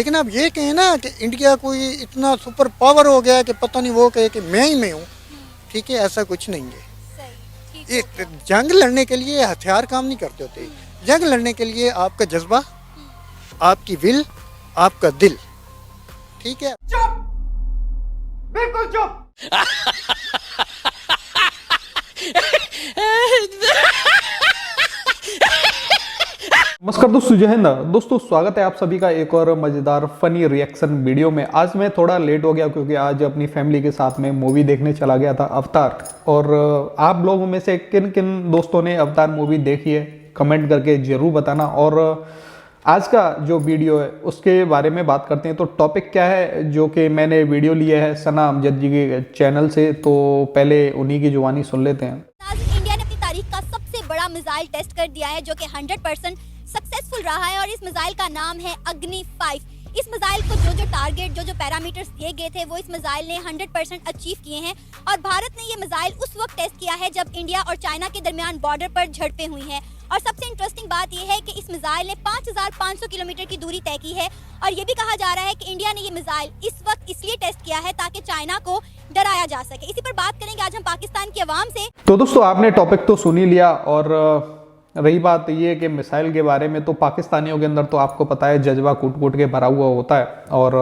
लेकिन आप ये कहें ना कि इंडिया कोई इतना सुपर पावर हो गया कि पता नहीं वो कहे कि मैं ही मैं हूँ, ठीक है, ऐसा कुछ नहीं है। ये जंग लड़ने के लिए हथियार काम नहीं करते होते। जंग लड़ने के लिए आपका जज्बा, आपकी विल, आपका दिल, ठीक है। चुप, बिल्कुल चुप। नमस्कार दोस्तों, जय हिंद दोस्तों, स्वागत है आप सभी का एक और मज़ेदार फनी रिएक्शन वीडियो में। आज मैं थोड़ा लेट हो गया क्योंकि आज अपनी फैमिली के साथ में मूवी देखने चला गया था अवतार। और आप लोगों में से किन किन दोस्तों ने अवतार मूवी देखी है कमेंट करके ज़रूर बताना। और आज का जो वीडियो है उसके बारे में बात करते हैं। तो टॉपिक क्या है जो कि मैंने वीडियो लिया है सना अमजद जी के चैनल से, तो पहले उन्हीं की जुबानी सुन लेते हैं। इंडिया ने अपनी तारीख का सबसे बड़ा मिसाइल टेस्ट कर दिया है जो कि 100% सक्सेसफुल रहा है और इस मिसाइल का नाम है अग्नि 5। इस मिसाइल को जो टारगेट जो पैरामीटर्स दिए गए थे वो इस मिसाइल ने 100% अचीव किए हैं। और भारत ने ये मिसाइल उस वक्त टेस्ट किया है जब इंडिया और चाइना के दरमियान बॉर्डर पर झड़पें हुई हैं। और सबसे इंटरेस्टिंग बात यह है कि इस मिसाइल ने 5500 किलोमीटर की दूरी तय की है। और ये भी कहा जा रहा है कि इंडिया ने ये मिसाइल इस वक्त इसलिए टेस्ट किया है ताकि चाइना को डराया जा सके। इसी पर बात करेंगे आज हम पाकिस्तान की आवाम से। तो दोस्तों, आपने टॉपिक तो सुन ही लिया। और रही बात ये कि मिसाइल के बारे में, तो पाकिस्तानियों के अंदर तो आपको पता है जज्बा कूट कूट के भरा हुआ होता है। और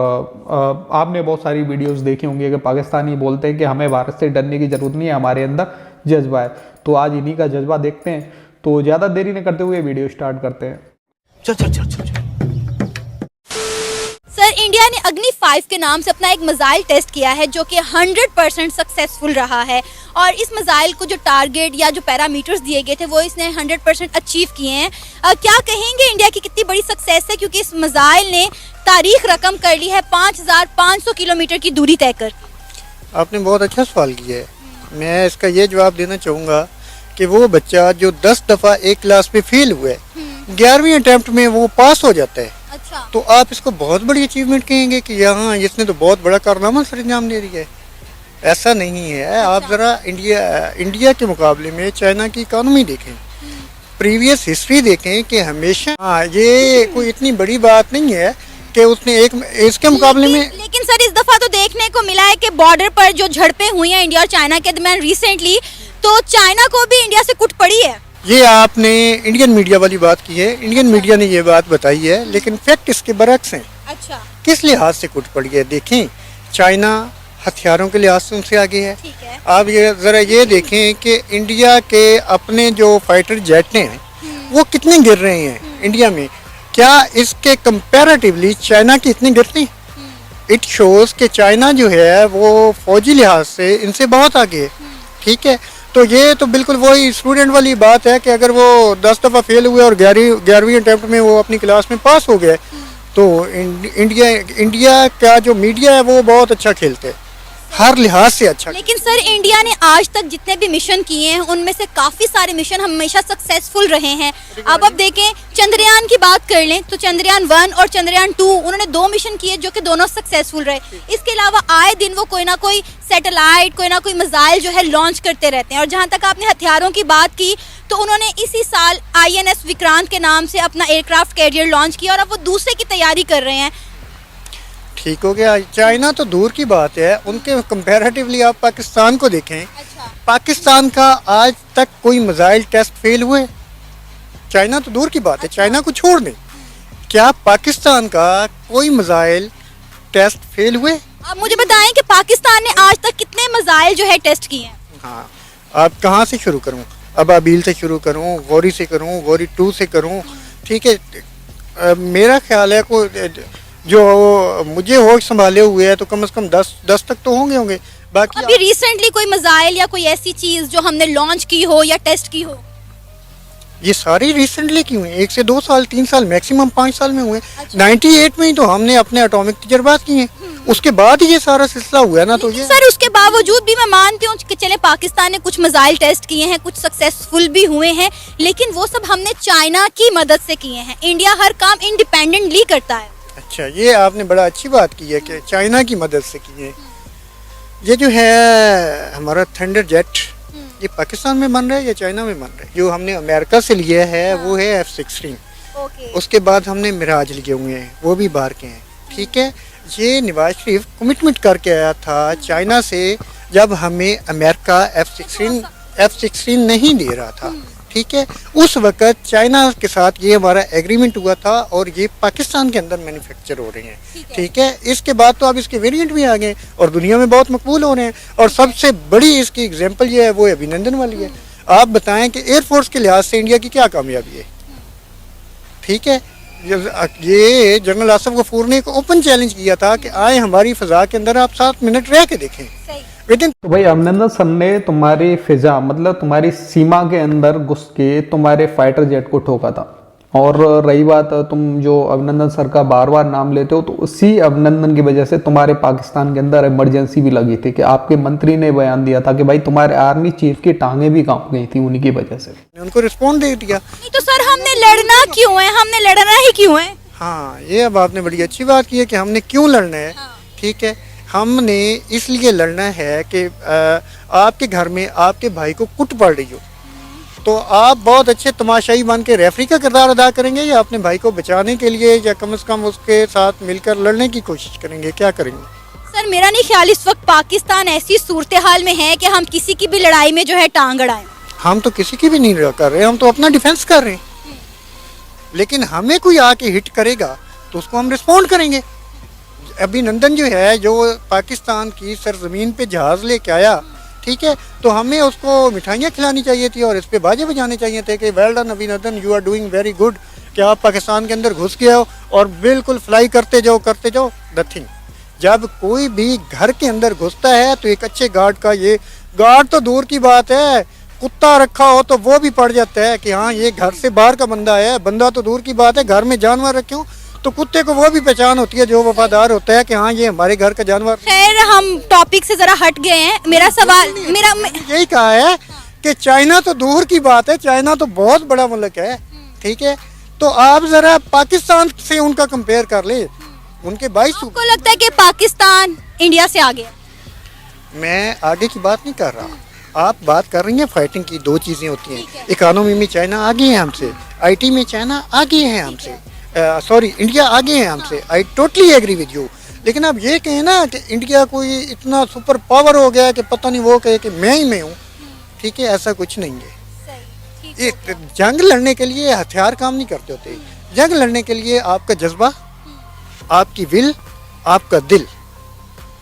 आपने बहुत सारी वीडियोस देखी होंगी कि पाकिस्तानी बोलते हैं कि हमें भारत से डरने की जरूरत नहीं है, हमारे अंदर जज्बा है। तो आज इन्हीं का जज्बा देखते हैं। तो ज़्यादा देरी न करते हुए वीडियो स्टार्ट करते हैं। चल चल चल चल। सर, इंडिया ने अग्नि 5 के नाम से अपना एक मिसाइल टेस्ट किया है जो कि 100% सक्सेसफुल रहा है। और इस मिसाइल को जो टारगेट या जो पैरामीटर्स दिए गए थे वो इसने 100% अचीव किए हैं। क्या कहेंगे इंडिया की कितनी बड़ी सक्सेस है, क्योंकि इस मिसाइल ने तारीख रकम कर ली है 5500 किलोमीटर की दूरी तय कर। आपने बहुत अच्छा सवाल किया है। मैं इसका ये जवाब देना चाहूँगा कि वो बच्चा जो 10 दफ़ा एक क्लास में फेल हुआ है, 11वीं अटेम्प्ट में वो पास हो जाता है। अच्छा। तो आप इसको बहुत बड़ी अचीवमेंट कहेंगे कि यहाँ इसने तो बहुत बड़ा कारनामा सर अंजाम दे दिया है। ऐसा नहीं है। अच्छा। आप ज़रा इंडिया के मुकाबले में चाइना की इकानमी देखें, प्रीवियस हिस्ट्री देखें कि हमेशा ये कोई इतनी बड़ी बात नहीं है कि उसने एक इसके मुकाबले में। लेकिन सर, इस दफा तो देखने को मिला है कि बॉर्डर पर जो झड़पें हुई हैं इंडिया और चाइना के दरमियान रिसेंटली, तो चाइना को भी इंडिया से कुट पड़ी है। ये आपने इंडियन मीडिया वाली बात की है। इंडियन मीडिया ने ये बात बताई है, लेकिन फैक्ट इसके बरक्स हैं। अच्छा। किस लिहाज से कुट पड़ी है देखें, चाइना हथियारों के लिहाज से उनसे आगे है। ठीक है। आप ये ज़रा ये देखें कि इंडिया के अपने जो फाइटर जेट हैं वो कितने गिर रहे हैं इंडिया में। क्या इसके कंपैरेटिवली चाइना की इतनी गिरती? इट शोज़ कि चाइना जो है वो फौजी लिहाज से इनसे बहुत आगे है, ठीक है। तो ये तो बिल्कुल वही स्टूडेंट वाली बात है कि अगर वो 10 दफ़ा फेल हुए और 11वीं अटेम्प्ट में वो अपनी क्लास में पास हो गए, तो इंडिया का जो मीडिया है वो बहुत अच्छा खेलते हैं, हर लिहाज से अच्छा। लेकिन सर, इंडिया ने आज तक जितने भी मिशन किए हैं उनमें से काफी सारे मिशन हमेशा सक्सेसफुल रहे हैं। अब देखें, चंद्रयान की बात कर लें तो चंद्रयान 1 और चंद्रयान 2 उन्होंने 2 मिशन किए जो कि दोनों सक्सेसफुल रहे। इसके अलावा आए दिन वो कोई ना कोई सैटेलाइट, कोई ना कोई मिसाइल जो है लॉन्च करते रहते हैं। और जहां तक आपने हथियारों की बात की, तो उन्होंने इसी साल INS विक्रांत के नाम से अपना एयरक्राफ्ट कैरियर लॉन्च किया और अब वो दूसरे की तैयारी कर रहे हैं। ठीक हो गया। चाइना तो दूर की बात है, उनके कंपैरेटिवली आप पाकिस्तान को देखें। अच्छा। पाकिस्तान का आज तक कोई मिसाइल टेस्ट फेल हुए? चाइना तो दूर की बात है। अच्छा। चाइना को छोड़ दें, क्या पाकिस्तान का कोई मिसाइल टेस्ट फेल हुए? आप मुझे बताएं कि पाकिस्तान ने आज तक कितने मिसाइल जो है टेस्ट किए हैं? हाँ, आप कहाँ से शुरू करूँ? अबाबील से शुरू करूँ, गौरी से करूँ, गौरी 2 से करूँ, ठीक है। मेरा ख्याल है को जो मुझे होश संभाले हुए है तो कम से कम 10 तक तो होंगे। बाकी अभी रिसेंटली कोई मिसाइल या कोई ऐसी चीज जो हमने लॉन्च की हो या टेस्ट की हो? ये सारी रिसेंटली की हुई, 1 से 2 साल 3 साल मैक्सिमम 5 साल में हुए। 98 में ही तो हमने अपने एटॉमिक तजर्बात किए हैं, उसके बाद ये सारा सिलसिला हुआ है ना। तो ये सर, उसके बावजूद भी मैं मानती हूँ कि चले पाकिस्तान ने कुछ मिसाइल टेस्ट किए हैं, कुछ सक्सेसफुल भी हुए हैं, लेकिन वो सब हमने चाइना की मदद से किए हैं। इंडिया हर काम इंडिपेंडेंटली करता है। अच्छा, ये आपने बड़ा अच्छी बात की है कि चाइना की मदद से किए। ये जो है हमारा थंडर जेट, ये पाकिस्तान में बन रहा है या चाइना में बन रहा है? जो हमने अमेरिका से लिया है वो है F-16। ओके। उसके बाद हमने मिराज लिए हुए हैं, वो भी बाहर के हैं। ठीक है, ये नवाज शरीफ कमिटमेंट करके आया था चाइना से जब हमें अमेरिका F-16 नहीं दे रहा था। ठीक है, उस वक़्त चाइना के साथ ये हमारा एग्रीमेंट हुआ था और ये पाकिस्तान के अंदर मैन्युफैक्चर हो रहे हैं। ठीक है, इसके बाद तो अब इसके वेरिएंट भी आ गए और दुनिया में बहुत मकबूल हो रहे हैं। और सबसे बड़ी इसकी एग्जांपल ये है, वो अभिनंदन वाली है। आप बताएं कि एयरफोर्स के लिहाज से इंडिया की क्या कामयाबी है। ठीक है, ये जनरल आसिफ गफूर ने एक ओपन चैलेंज किया था कि आए हमारी फिजा के अंदर आप 7 मिनट रह के देखें। विदिन तो भाई अभिनंदन सर ने तुम्हारी फिजा मतलब तुम्हारी सीमा के अंदर घुस के तुम्हारे फाइटर जेट को ठोका था। और रही बात तुम जो अभिनंदन सर का बार बार नाम लेते हो, तो उसी अभिनंदन की वजह से तुम्हारे पाकिस्तान के अंदर इमरजेंसी भी लगी थी कि आपके मंत्री ने बयान दिया था कि भाई तुम्हारे आर्मी चीफ की टांगें भी कांप गई थी उन्हीं की वजह से। उनको रिस्पॉन्ड दे दिया। नहीं तो सर हमने लड़ना क्यों है, हमने लड़ना ही क्यों है? हाँ, ये अब आपने बड़ी अच्छी बात की है कि हमने क्यों लड़ना है। ठीक है, हमने इसलिए लड़ना है कि आपके घर में आपके भाई को कुट पड़ रही हो, तो आप बहुत अच्छे तमाशाई बन के रेफरी का किरदार अदा करेंगे या अपने भाई को बचाने के लिए या कम से कम उसके साथ मिलकर लड़ने की कोशिश करेंगे, क्या करेंगे? सर मेरा नहीं ख्याल इस वक्त पाकिस्तान ऐसी सूरत हाल में है कि हम किसी की भी लड़ाई में जो है टांग अड़ाएं। हम तो किसी की भी नहीं कर रहे, हम तो अपना डिफेंस कर रहे हैं। लेकिन हमें कोई आके हिट करेगा तो उसको हम रिस्पॉन्ड करेंगे। अभिनंदन जो है, जो पाकिस्तान की सरजमीन पे जहाज लेके आया, ठीक है, तो हमें उसको मिठाइयाँ खिलानी चाहिए थी और इस पे बाजे बजाने चाहिए थे कि well done Abhinandan, you are doing very good, कि आप पाकिस्तान के अंदर घुस गए हो और बिल्कुल फ्लाई करते जाओ नथिंग। जब कोई भी घर के अंदर घुसता है तो एक अच्छे गार्ड का, ये गार्ड तो दूर की बात है, कुत्ता रखा हो तो वो भी पड़ जाता है कि हाँ ये घर से बाहर का बंदा है। बंदा तो दूर की बात है, घर में जानवर रखे हो तो कुत्ते को वो भी पहचान होती है जो वफादार होता है कि हाँ ये हमारे घर का जानवर। खैर हम टॉपिक से जरा हट गए हैं। मेरा सवाल यही कहा है कि चाइना तो दूर की बात है, चाइना तो बहुत बड़ा मुल्क है। ठीक है, तो आप जरा पाकिस्तान से उनका कंपेयर कर ले, उनके 22। आपको लगता है कि पाकिस्तान इंडिया से आगे है? मैं आगे की बात नहीं कर रहा, आप बात कर रही हैं फाइटिंग की। दो चीजें होती हैं, इकोनॉमी में चाइना आगे है हमसे, IT में चाइना आगे है हमसे, सॉरी इंडिया आगे है हमसे। I totally agree with you. लेकिन आप ये कहें ना कि इंडिया कोई इतना सुपर पावर हो गया कि पता नहीं, वो कहे कि मैं ही मैं हूँ। ठीक है, ऐसा कुछ नहीं है। ये जंग लड़ने के लिए हथियार काम नहीं करते होते, जंग लड़ने के लिए आपका जज्बा, आपकी विल, आपका दिल।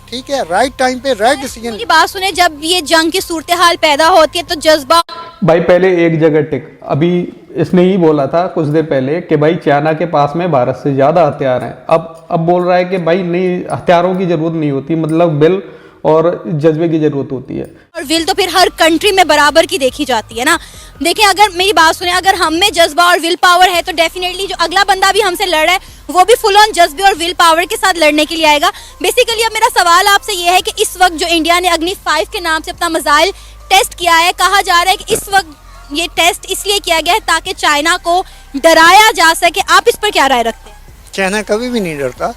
ठीक है, राइट टाइम पे राइट डिसीजन। मेरी बात सुने, जब ये जंग की सूरत हाल पैदा होती है तो जज्बा भाई पहले एक जगह टिक। अभी इसने ही बोला था कुछ देर पहले कि भाई चाइना के पास में भारत से ज्यादा हथियार हैं। अब बोल रहा है कि भाई नहीं, हथियारों की जरूरत नहीं होती, मतलब बिल और जज्बे की जरूरत होती है। और विल तो फिर हर कंट्री में बराबर की देखी जाती है ना। देखिए, अगर मेरी बात सुने, अगर हम में जज्बा और विल पावर है तो डेफिनेटली जो अगला बंदा भी हमसे लड़ रहा है वो भी फुल ऑन जज्बे और विल पावर के साथ लड़ने के लिए आएगा। बेसिकली अब मेरा सवाल आपसे ये है कि इस वक्त जो इंडिया ने अग्नि 5 के नाम से अपना मिसाइल टेस्ट किया है, कहा जा रहा है कि इस वक्त ये टेस्ट इसलिए किया गया है ताकि चाइना को डराया जा सके। आप इस पर क्या राय रखते हैं? चाइना कभी भी नहीं डरता।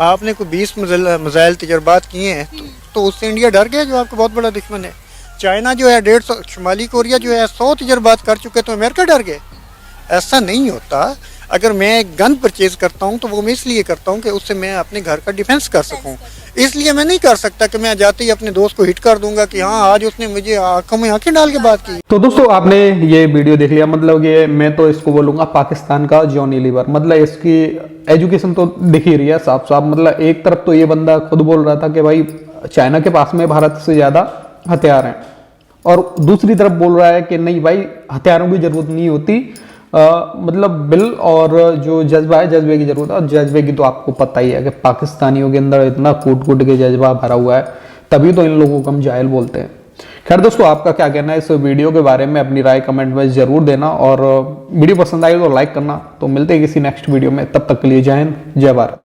आपने कोई 20 मिसाइल तजर्बात किए हैं तो उससे इंडिया डर गया, जो आपका बहुत बड़ा दुश्मन है। चाइना जो है 150, शुमाली कोरिया जो है 100 तजर्बात कर चुके, तो अमेरिका डर गए। ऐसा नहीं होता। अगर मैं गन परचेज करता हूँ तो वो मैं इसलिए करता हूँ कि उससे मैं अपने घर का डिफेंस कर सकूँ। इसलिए मैं नहीं कर सकता कि मैं जाते ही अपने दोस्त को हिट कर दूंगा कि हाँ आज उसने मुझे आंखों में आंखें डाल के बात की। तो दोस्तों आपने ये वीडियो देख लिया, मतलब ये मैं तो इसको बोलूंगा पाकिस्तान का जॉनी लीवर। मतलब इसकी एजुकेशन तो दिख ही रही है साफ साफ। मतलब एक तरफ तो ये बंदा खुद बोल रहा था कि भाई चाइना के पास में भारत से ज्यादा हथियार हैं, और दूसरी तरफ बोल रहा है कि नहीं भाई हथियारों की जरूरत नहीं होती, मतलब बिल और जो जज्बा है, जज्बे की जरूरत है। और जज्बे की तो आपको पता ही है कि पाकिस्तानियों के अंदर इतना कूट कूट के जज्बा भरा हुआ है, तभी तो इन लोगों को हम जाहिल बोलते हैं। खैर दोस्तों, आपका क्या कहना है इस वीडियो के बारे में, अपनी राय कमेंट में जरूर देना, और वीडियो पसंद आई तो लाइक करना। तो मिलते हैं किसी नेक्स्ट वीडियो में, तब तक के लिए जय हिंद, जय भारत।